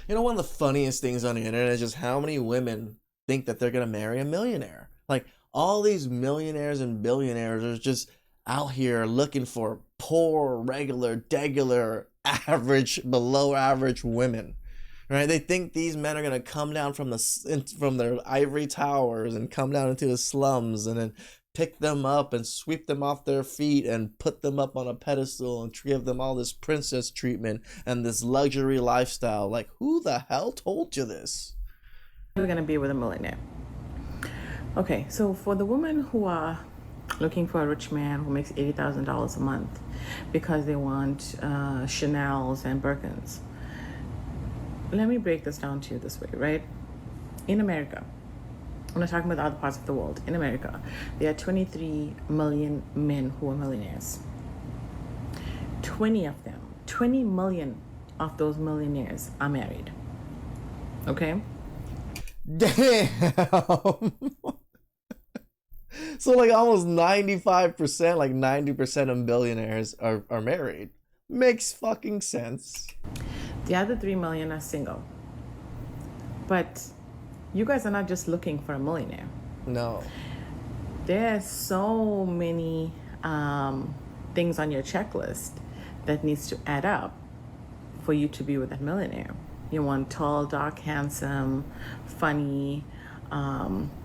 You know, one of the funniest things on the internet is just how many women think that they're gonna marry a millionaire. Like all these millionaires and billionaires are just out here looking for poor, regular, degular, average, below average women. Right? They think these men are gonna come down from from their ivory towers and come down into the slums and then pick them up and sweep them off their feet and put them up on a pedestal and give them all this princess treatment and this luxury lifestyle. Like, who the hell told you this? We're going to be with a millionaire. Okay, so for the women who are looking for a rich man who makes $80,000 a month because they want Chanel's and Birkins, let me break this down to you this way, right? In America, I'm not talking about other parts of the world. In America, there are 23 million men who are millionaires. 20 million of those millionaires are married. Okay? Damn. So like almost 95%, like 90% of billionaires are married. Makes fucking sense. The other 3 million are single. But you guys are not just looking for a millionaire. No. There's so many things on your checklist that needs to add up for you to be with that millionaire. You want tall, dark, handsome, funny.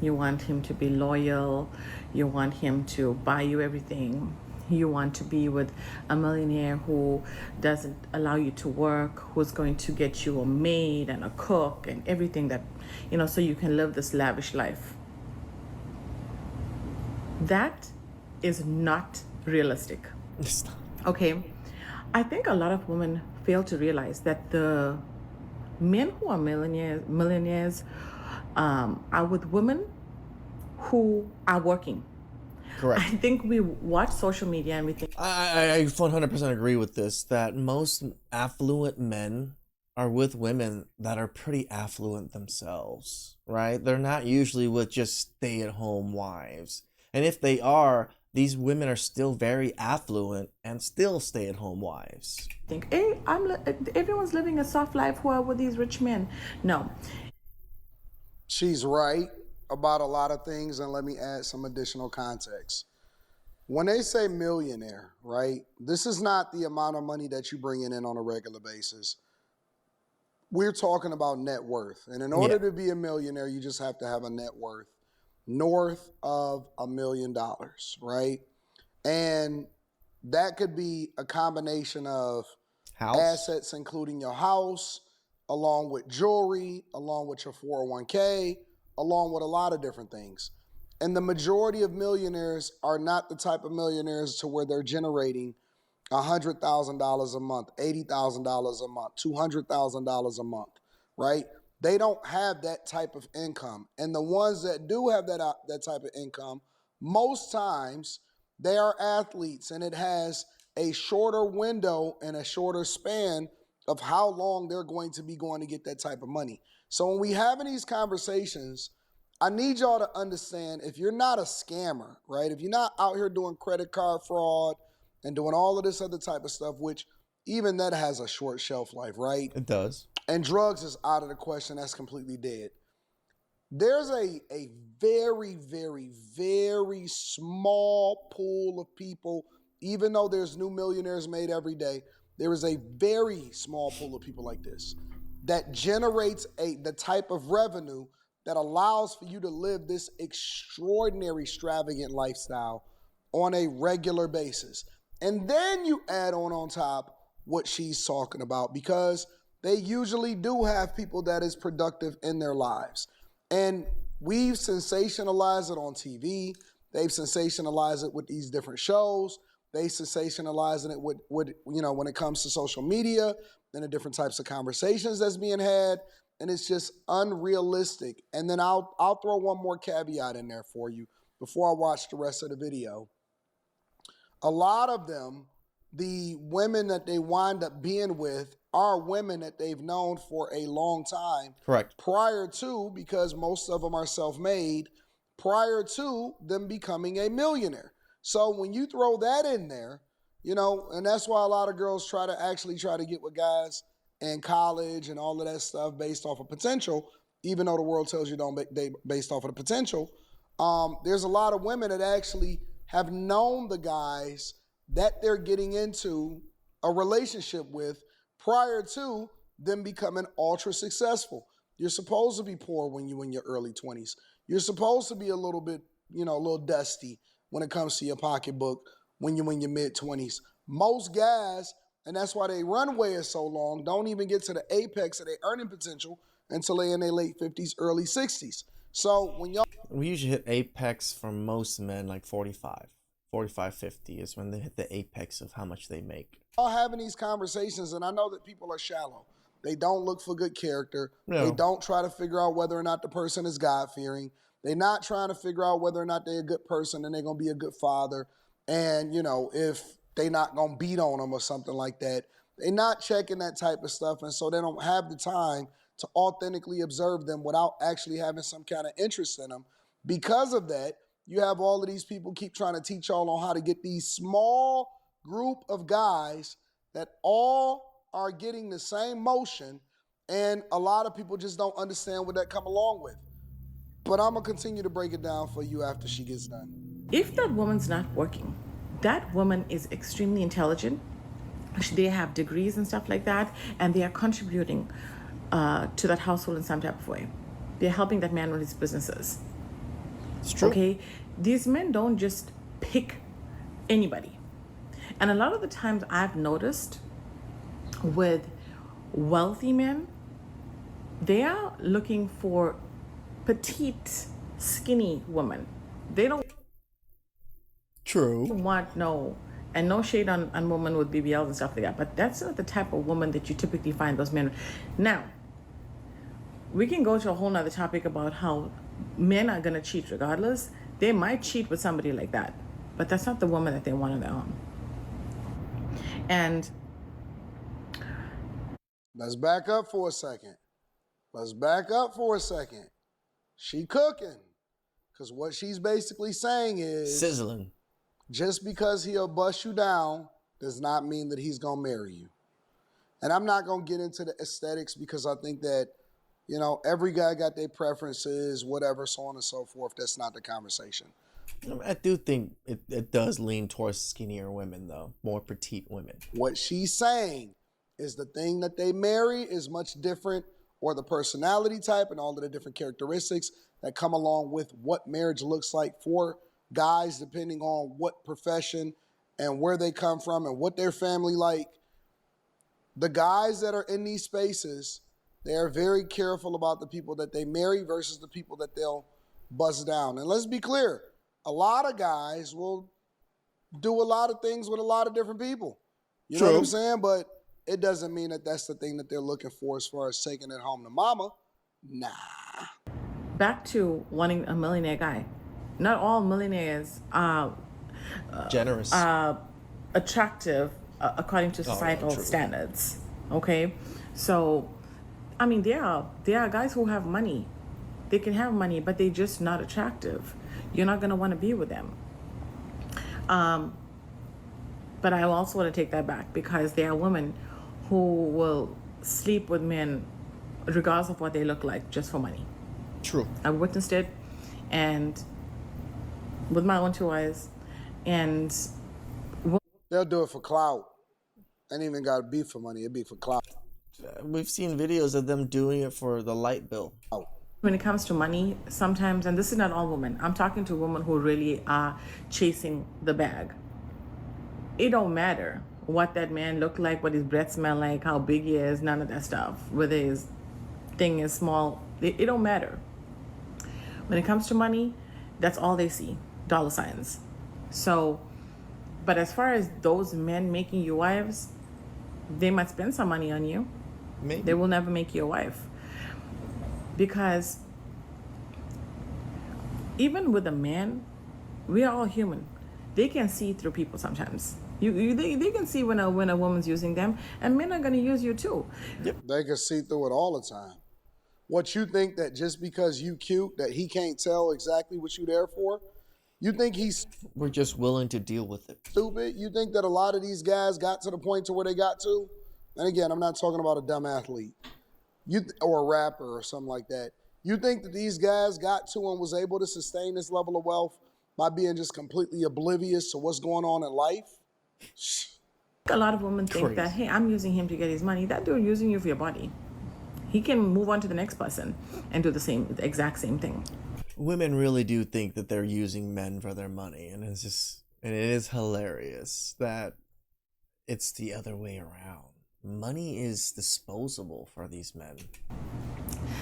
You want him to be loyal. You want him to buy you everything. You want to be with a millionaire who doesn't allow you to work, who's going to get you a maid and a cook and everything that, so you can live this lavish life. That is not realistic. It's not. Okay? I think a lot of women fail to realize that the men who are millionaires are with women who are working. Correct. I think we watch social media and we think... I 100% agree with this, that most affluent men are with women that are pretty affluent themselves, right? They're not usually with just stay-at-home wives. And if they are, these women are still very affluent and still stay-at-home wives. Think, hey, everyone's living a soft life who are with these rich men. No. She's right about a lot of things, and let me add some additional context. When they say millionaire, right, this is not the amount of money that you bring in on a regular basis. We're talking about net worth. And in order to be a millionaire, you just have to have a net worth north of $1 million, right? And that could be a combination of assets, including your house, along with jewelry, along with your 401k, along with a lot of different things. And the majority of millionaires are not the type of millionaires to where they're generating $100,000 a month, $80,000 a month, $200,000 a month, right? They don't have that type of income. And the ones that do have that type of income, most times they are athletes, and it has a shorter window and a shorter span of how long they're going to get that type of money. So when we having these conversations, I need y'all to understand, if you're not a scammer, right? If you're not out here doing credit card fraud and doing all of this other type of stuff, which even that has a short shelf life, right? It does. And drugs is out of the question. That's completely dead. There's a very, very, very small pool of people, even though there's new millionaires made every day, there is a very small pool of people like this that generates the type of revenue that allows for you to live this extraordinary, extravagant lifestyle on a regular basis. And then you add on top what she's talking about, because they usually do have people that is productive in their lives. And we've sensationalized it on TV. They've sensationalized it with these different shows. They sensationalizing it with when it comes to social media and the different types of conversations that's being had. And it's just unrealistic. And then I'll throw one more caveat in there for you before I watch the rest of the video. A lot of them, the women that they wind up being with, are women that they've known for a long time. Correct. Prior to, because most of them are self-made, prior to them becoming a millionaire. So when you throw that in there, and that's why a lot of girls try to get with guys and college and all of that stuff based off of potential, even though the world tells you don't based off of the potential. There's a lot of women that actually have known the guys that they're getting into a relationship with prior to them becoming ultra successful. You're supposed to be poor when you're in your early 20s. You're supposed to be a little bit, a little dusty when it comes to your pocketbook when you're in your mid 20s. Most guys, and that's why their runway is so long, don't even get to the apex of their earning potential until they're in their late 50s, early 60s. So when y'all We usually hit apex for most men like 45, 45, 50 is when they hit the apex of how much they make. having these conversations, and I know that people are shallow. They don't look for good character. No. They don't try to figure out whether or not the person is God-fearing. They're not trying to figure out whether or not they're a good person and they're going to be a good father. And, if they're not going to beat on them or something like that. They're not checking that type of stuff. And so they don't have the time to authentically observe them without actually having some kind of interest in them. Because of that, you have all of these people keep trying to teach y'all on how to get these small group of guys that all are getting the same motion, and a lot of people just don't understand what that come along with. But I'm gonna continue to break it down for you after she gets done. If that woman's not working, that woman is extremely intelligent. They have degrees and stuff like that, and they are contributing to that household in some type of way. They're helping that man with his businesses. It's true. Okay, these men don't just pick anybody. And a lot of the times I've noticed with wealthy men, they are looking for petite, skinny women. They don't True. want no shade on women with BBLs and stuff like that, but that's not the type of woman that you typically find those men. Now, we can go to a whole nother topic about how men are gonna cheat regardless. They might cheat with somebody like that, but that's not the woman that they want on their own. And let's back up for a second. She cooking. Because what she's basically saying is Sizzling. just because he'll bust you down does not mean that he's going to marry you. And I'm not going to get into the aesthetics because I think that, every guy got their preferences, whatever, so on and so forth. That's not the conversation. I do think it does lean towards skinnier women, though. More petite women. What she's saying is the thing that they marry is much different, or the personality type and all of the different characteristics that come along with what marriage looks like for guys, depending on what profession and where they come from and what their family like. The guys that are in these spaces, they are very careful about the people that they marry versus the people that they'll bust down. And let's be clear, a lot of guys will do a lot of things with a lot of different people. You know what I'm saying? But it doesn't mean that that's the thing that they're looking for as far as taking it home to mama. Nah. back to wanting a millionaire guy. Not all millionaires are Generous. attractive according to societal standards. Okay, so I mean, there are guys who have money. They can have money, but they're just not attractive. You're not gonna want to be with them. But I also want to take that back because there are women who will sleep with men regardless of what they look like just for money. True. I witnessed it, and with my own two eyes, and They'll do it for clout. Ain't even got to be for money. It'd be for clout. We've seen videos of them doing it for the light bill. when it comes to money, sometimes, and this is not all women, I'm talking to women who really are chasing the bag. It don't matter what that man look like, what his breath smell like, how big he is, none of that stuff. Whether his thing is small, it don't matter. When it comes to money, that's all they see, dollar signs. So, but as far as those men making you wives, they might spend some money on you. Maybe. They will never make you a wife. Because even with a man, we are all human. They can see through people sometimes. They can see when a woman's using them, and men are going to use you too. They can see through it all the time. What you think that just because you cute that he can't tell exactly what you there for? You think he's We're just willing to deal with it. stupid? You think that a lot of these guys got to the point to where they got to and again, I'm not talking about a dumb athlete, or a rapper or something like that. You think that these guys got to and was able to sustain this level of wealth by being just completely oblivious to what's going on in life? A lot of women think that, Crazy. hey, I'm using him to get his money. That dude using you for your body. He can move on to the next person and do the exact same thing. Women really do think that they're using men for their money, and it is hilarious that it's the other way around. Money is disposable for these men.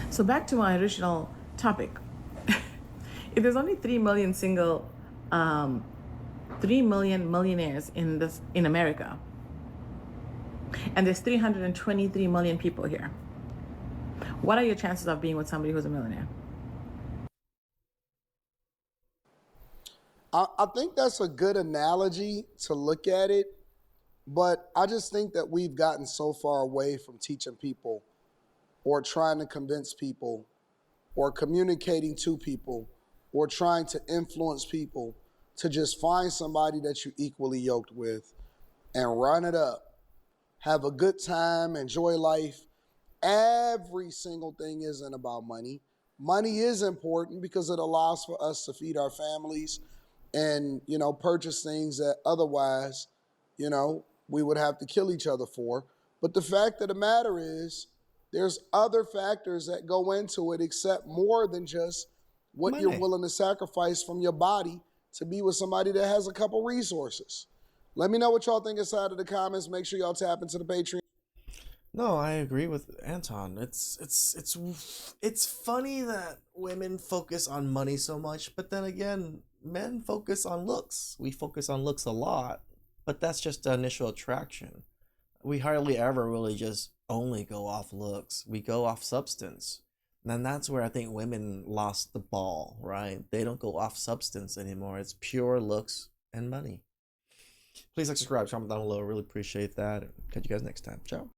So back to my original topic. If there's only 3 million 3 million millionaires in America, and there's 323 million people here, what are your chances of being with somebody who's a millionaire? I think that's a good analogy to look at it, but I just think that we've gotten so far away from teaching people or trying to convince people or communicating to people or trying to influence people to just find somebody that you're equally yoked with and run it up. Have a good time, enjoy life. Every single thing isn't about money. Money is important because it allows for us to feed our families and, purchase things that otherwise, we would have to kill each other for. But the fact of the matter is, there's other factors that go into it except more than just what you're Money. willing to sacrifice from your body to be with somebody that has a couple resources. Let me know what y'all think inside of the comments. Make sure y'all tap into the Patreon. No, I agree with Anton. It's funny that women focus on money so much, but then again, men focus on looks. We focus on looks a lot, but that's just the initial attraction. We hardly ever really just only go off looks. We go off substance. And that's where I think women lost the ball, right? They don't go off substance anymore. It's pure looks and money. Please like, subscribe, comment down below. Really appreciate that. Catch you guys next time. Ciao.